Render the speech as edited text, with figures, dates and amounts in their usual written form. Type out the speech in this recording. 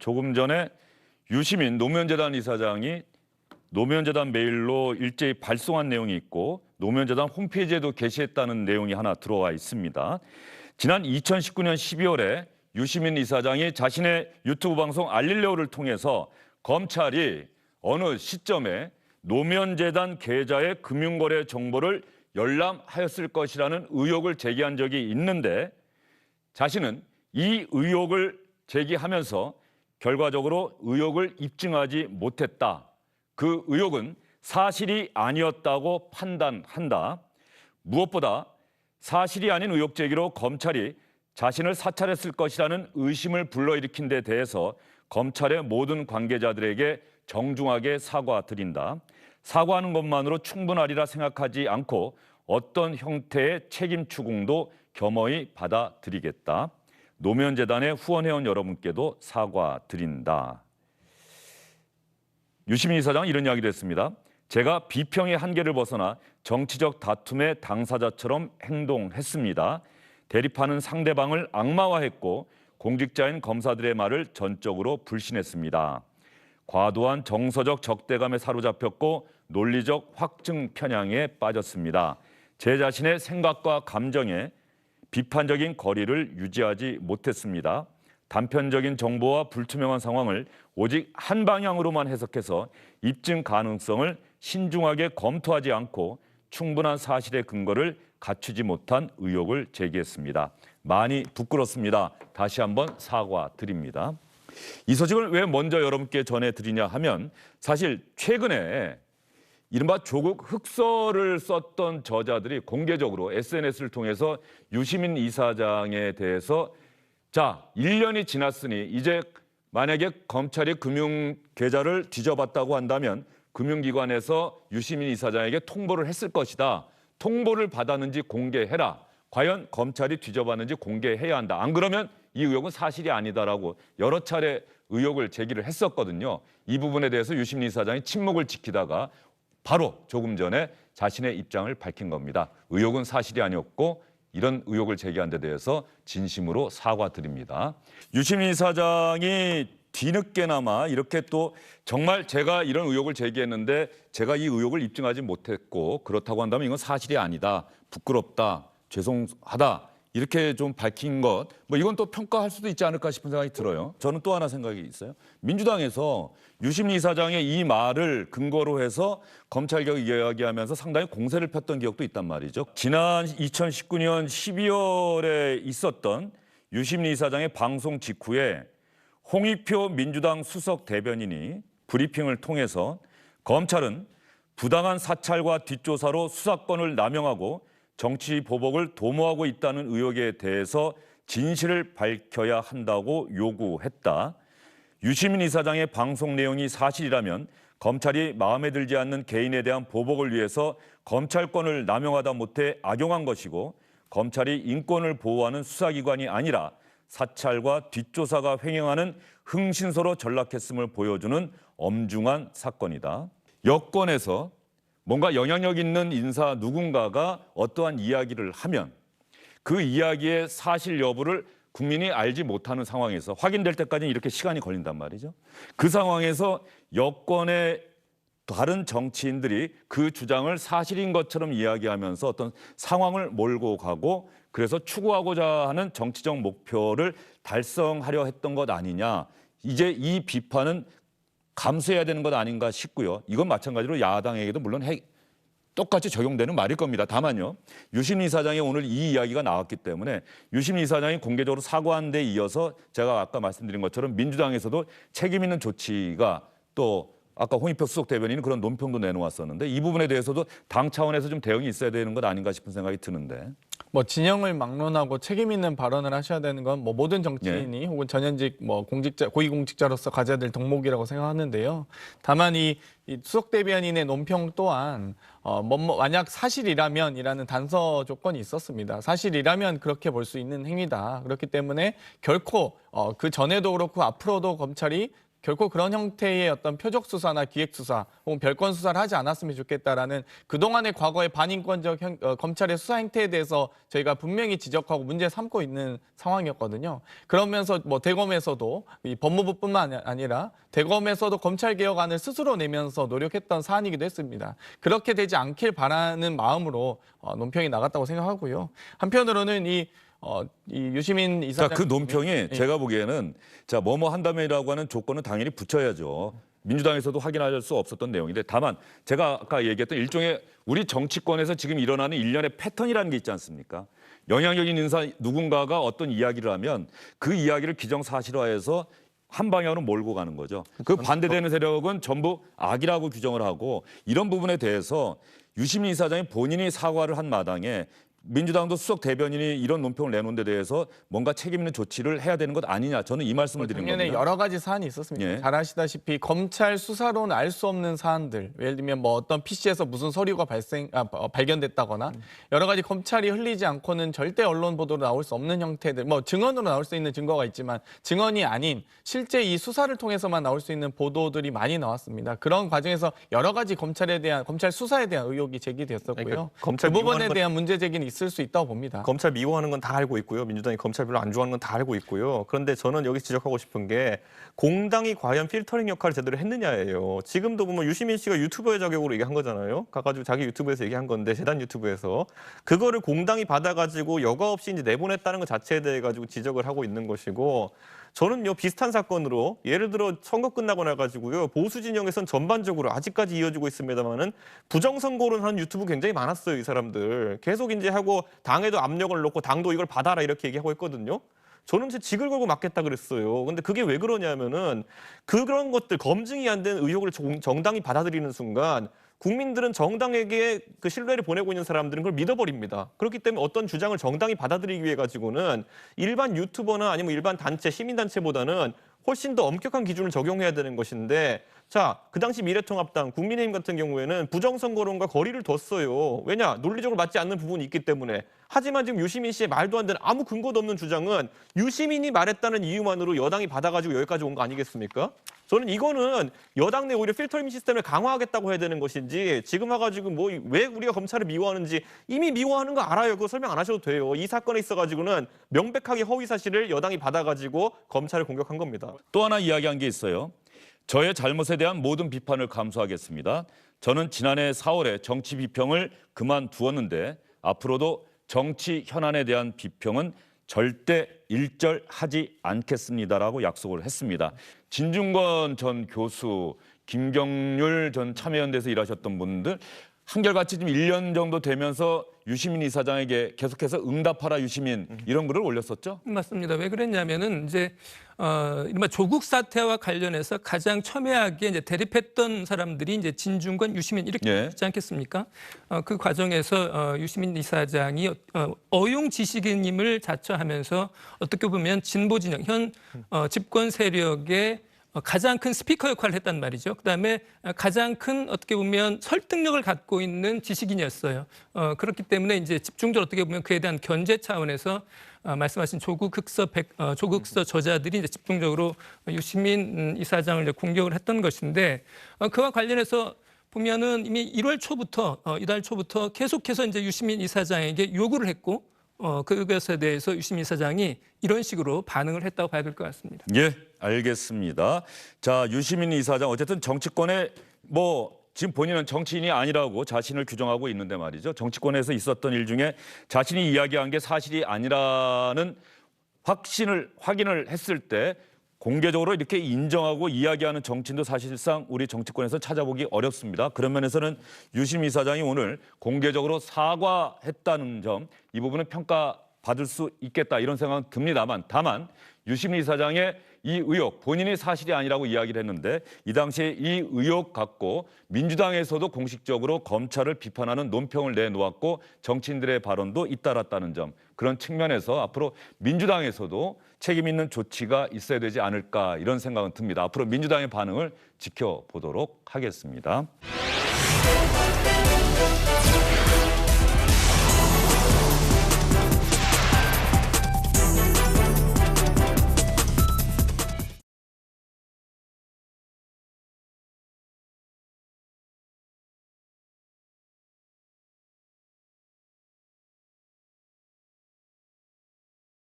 조금 전에 유시민 노무현재단 이사장이 노무현재단 메일로 일제히 발송한 내용이 있고 노무현재단 홈페이지에도 게시했다는 내용이 하나 들어와 있습니다. 지난 2019년 12월에 유시민 이사장이 자신의 유튜브 방송 알릴레오를 통해서 검찰이 어느 시점에 노무현재단 계좌의 금융거래 정보를 열람하였을 것이라는 의혹을 제기한 적이 있는데 자신은 이 의혹을 제기하면서 결과적으로 의혹을 입증하지 못했다. 그 의혹은 사실이 아니었다고 판단한다. 무엇보다 사실이 아닌 의혹 제기로 검찰이 자신을 사찰했을 것이라는 의심을 불러일으킨 데 대해서 검찰의 모든 관계자들에게 정중하게 사과드린다. 사과하는 것만으로 충분하리라 생각하지 않고 어떤 형태의 책임 추궁도 겸허히 받아들이겠다. 노무현재단의 후원회원 여러분께도 사과드린다. 유시민 이사장은 이런 이야기를 했습니다. 제가 비평의 한계를 벗어나 정치적 다툼의 당사자처럼 행동했습니다. 대립하는 상대방을 악마화했고 공직자인 검사들의 말을 전적으로 불신했습니다. 과도한 정서적 적대감에 사로잡혔고 논리적 확증 편향에 빠졌습니다. 제 자신의 생각과 감정에 비판적인 거리를 유지하지 못했습니다. 단편적인 정보와 불투명한 상황을 오직 한 방향으로만 해석해서 입증 가능성을 신중하게 검토하지 않고 충분한 사실의 근거를 갖추지 못한 의혹을 제기했습니다. 많이 부끄럽습니다. 다시 한번 사과드립니다. 이 소식을 왜 먼저 여러분께 전해드리냐 하면 사실 최근에 이른바 조국 흑서를 썼던 저자들이 공개적으로 SNS를 통해서 유시민 이사장에 대해서 1년이 지났으니 이제 만약에 검찰이 금융 계좌를 뒤져봤다고 한다면 금융기관에서 유시민 이사장에게 통보를 했을 것이다. 통보를 받았는지 공개해라. 과연 검찰이 뒤져봤는지 공개해야 한다. 안 그러면 이 의혹은 사실이 아니다라고 여러 차례 의혹을 제기를 했었거든요. 이 부분에 대해서 유시민 이사장이 침묵을 지키다가 바로 조금 전에 자신의 입장을 밝힌 겁니다. 의혹은 사실이 아니었고 이런 의혹을 제기한 데 대해서 진심으로 사과드립니다. 유시민 이사장이 뒤늦게나마 이렇게 또 정말 제가 이런 의혹을 제기했는데 제가 이 의혹을 입증하지 못했고 그렇다고 한다면 이건 사실이 아니다. 부끄럽다. 죄송하다. 이렇게 좀 밝힌 것, 이건 또 평가할 수도 있지 않을까 싶은 생각이 들어요. 저는 또 하나 생각이 있어요. 민주당에서 유시민 이사장의 이 말을 근거로 해서 검찰개혁 이야기하면서 상당히 공세를 폈던 기억도 있단 말이죠. 지난 2019년 12월에 있었던 유시민 이사장의 방송 직후에 홍익표 민주당 수석 대변인이 브리핑을 통해서 검찰은 부당한 사찰과 뒷조사로 수사권을 남용하고 정치 보복을 도모하고 있다는 의혹에 대해서 진실을 밝혀야 한다고 요구했다. 유시민 이사장의 방송 내용이 사실이라면 검찰이 마음에 들지 않는 개인에 대한 보복을 위해서 검찰권을 남용하다 못해 악용한 것이고 검찰이 인권을 보호하는 수사기관이 아니라 사찰과 뒷조사가 횡행하는 흥신소로 전락했음을 보여주는 엄중한 사건이다. 여권에서 뭔가 영향력 있는 인사 누군가가 어떠한 이야기를 하면 그 이야기의 사실 여부를 국민이 알지 못하는 상황에서 확인될 때까지는 이렇게 시간이 걸린단 말이죠. 그 상황에서 여권의 다른 정치인들이 그 주장을 사실인 것처럼 이야기하면서 어떤 상황을 몰고 가고 그래서 추구하고자 하는 정치적 목표를 달성하려 했던 것 아니냐. 이제 이 비판은 감수해야 되는 것 아닌가 싶고요. 이건 마찬가지로 야당에게도 물론 똑같이 적용되는 말일 겁니다. 다만요. 유시민 이사장의 오늘 이 이야기가 나왔기 때문에 유시민 이사장이 공개적으로 사과한 데 이어서 제가 아까 말씀드린 것처럼 민주당에서도 책임 있는 조치가 또 아까 홍익표 수석 대변인은 그런 논평도 내놓았었는데 이 부분에 대해서도 당 차원에서 좀 대응이 있어야 되는 것 아닌가 싶은 생각이 드는데. 진영을 막론하고 책임 있는 발언을 하셔야 되는 건 모든 정치인이 혹은 전현직 공직자, 고위공직자로서 가져야 될 덕목이라고 생각하는데요. 다만 이 수석 대변인의 논평 또한 만약 사실이라면이라는 단서 조건이 있었습니다. 사실이라면 그렇게 볼 수 있는 행위다. 그렇기 때문에 결코 그 전에도 그렇고 앞으로도 검찰이 결코 그런 형태의 어떤 표적 수사나 기획 수사 혹은 별건 수사를 하지 않았으면 좋겠다라는 그동안의 과거의 반인권적 검찰의 수사 행태에 대해서 저희가 분명히 지적하고 문제 삼고 있는 상황이었거든요. 그러면서 뭐 대검에서도 이 법무부뿐만 아니라 대검에서도 검찰 개혁안을 스스로 내면서 노력했던 사안이기도 했습니다. 그렇게 되지 않길 바라는 마음으로 논평이 나갔다고 생각하고요. 한편으로는 이 유시민 이사장 그 논평이 제가 보기에는 자 뭐뭐 한다면이라고 하는 조건은 당연히 붙여야죠. 민주당에서도 확인할 수 없었던 내용인데 다만 제가 아까 얘기했던 일종의 우리 정치권에서 지금 일어나는 일련의 패턴이라는 게 있지 않습니까? 영향력인 인사 누군가가 어떤 이야기를 하면 그 이야기를 기정사실화해서 한 방향으로 몰고 가는 거죠. 그 반대되는 세력은 전부 악이라고 규정을 하고 이런 부분에 대해서 유시민 이사장이 본인이 사과를 한 마당에 민주당도 수석 대변인이 이런 논평을 내놓은 데 대해서 뭔가 책임 있는 조치를 해야 되는 것 아니냐. 저는 이 말씀을 드리는 겁니다. 작년에 여러 가지 사안이 있었습니다. 예. 잘 아시다시피 검찰 수사로는 알 수 없는 사안들, 예를 들면 뭐 어떤 PC에서 무슨 서류가 발견됐다거나 여러 가지 검찰이 흘리지 않고는 절대 언론 보도로 나올 수 없는 형태들, 뭐 증언으로 나올 수 있는 증거가 있지만 증언이 아닌 실제 이 수사를 통해서만 나올 수 있는 보도들이 많이 나왔습니다. 그런 과정에서 여러 가지 검찰 수사에 대한 의혹이 제기됐었고요. 그러니까 검찰 그 부분에 미워하는 대한 문제 제기는 있을 수 있다고 봅니다. 검찰 미워하는 건 다 알고 있고요. 민주당이 검찰 별로 안 좋아하는 건 다 알고 있고요. 그런데 저는 여기 지적하고 싶은 게 공당이 과연 필터링 역할을 제대로 했느냐예요. 지금도 보면 유시민 씨가 유튜버의 자격으로 얘기한 거잖아요. 가가지고 자기 유튜브에서 얘기한 건데 재단 유튜브에서 그거를 공당이 받아가지고 여과 없이 이제 내보냈다는 것 자체에 대해 가지고 지적을 하고 있는 것이고 저는요 비슷한 사건으로 예를 들어 선거 끝나고 나가지고요 보수 진영에선 전반적으로 아직까지 이어지고 있습니다만은 부정선거론 하는 유튜브 굉장히 많았어요. 이 사람들 계속 이제 하고 당에도 압력을 넣고 당도 이걸 받아라 이렇게 얘기하고 있거든요. 저는 제 직을 걸고 맞겠다 그랬어요. 근데 그게 왜 그러냐면은 그런 것들 검증이 안 된 의혹을 정당이 받아들이는 순간 국민들은 정당에게 그 신뢰를 보내고 있는 사람들은 그걸 믿어버립니다. 그렇기 때문에 어떤 주장을 정당이 받아들이기 위해 가지고는 일반 유튜버나 아니면 일반 단체, 시민단체보다는 훨씬 더 엄격한 기준을 적용해야 되는 것인데 자, 그 당시 미래통합당, 국민의힘 같은 경우에는 부정선거론과 거리를 뒀어요. 왜냐? 논리적으로 맞지 않는 부분이 있기 때문에. 하지만 지금 유시민 씨의 말도 안 되는 아무 근거도 없는 주장은 유시민이 말했다는 이유만으로 여당이 받아가지고 여기까지 온 거 아니겠습니까? 저는 이거는 여당 내 오히려 필터링 시스템을 강화하겠다고 해야 되는 것인지 지금 와가지고 뭐 왜 우리가 검찰을 미워하는지 이미 미워하는 거 알아요. 그거 설명 안 하셔도 돼요. 이 사건에 있어가지고는 명백하게 허위 사실을 여당이 받아가지고 검찰을 공격한 겁니다. 또 하나 이야기한 게 있어요. 저의 잘못에 대한 모든 비판을 감수하겠습니다. 저는 지난해 4월에 정치 비평을 그만두었는데 앞으로도 정치 현안에 대한 비평은 절대 일절하지 않겠습니다라고 약속을 했습니다. 진중권 전 교수, 김경률 전 참여연대에서 일하셨던 분들 한결같이 지금 1년 정도 되면서 유시민 이사장에게 계속해서 응답하라 유시민 이런 글을 올렸었죠? 맞습니다. 왜 그랬냐면은 이제 이른바 조국 사태와 관련해서 가장 첨예하게 이제 대립했던 사람들이 이제 진중권, 유시민 이렇게 있지 않겠습니까? 그 과정에서 유시민 이사장이 어용 지식인임을 자처하면서 어떻게 보면 진보 진영 현 집권 세력의 가장 큰 스피커 역할을 했단 말이죠. 그다음에 가장 큰 어떻게 보면 설득력을 갖고 있는 지식인이었어요. 그렇기 때문에 이제 집중적으로 어떻게 보면 그에 대한 견제 차원에서 말씀하신 조국 흑서 저자들이 이제 집중적으로 유시민 이사장을 이제 공격을 했던 것인데 그와 관련해서 보면은 이미 1월 초부터 이달 초부터 계속해서 이제 유시민 이사장에게 요구를 했고 그것에 대해서 유시민 이사장이 이런 식으로 반응을 했다고 봐야 될 것 같습니다. 예, 알겠습니다. 자, 유시민 이사장 어쨌든 정치권에 지금 본인은 정치인이 아니라고 자신을 규정하고 있는데 말이죠. 정치권에서 있었던 일 중에 자신이 이야기한 게 사실이 아니라는 확인을 했을 때 공개적으로 이렇게 인정하고 이야기하는 정치인도 사실상 우리 정치권에서 찾아보기 어렵습니다. 그런 면에서는 유시민 이사장이 오늘 공개적으로 사과했다는 점, 이 부분은 평가받을 수 있겠다 이런 생각은 듭니다만 다만 유시민 이사장의 이 의혹, 본인이 사실이 아니라고 이야기를 했는데 이 당시에 이 의혹 갖고 민주당에서도 공식적으로 검찰을 비판하는 논평을 내놓았고 정치인들의 발언도 잇따랐다는 점, 그런 측면에서 앞으로 민주당에서도 책임 있는 조치가 있어야 되지 않을까 이런 생각은 듭니다. 앞으로 민주당의 반응을 지켜보도록 하겠습니다.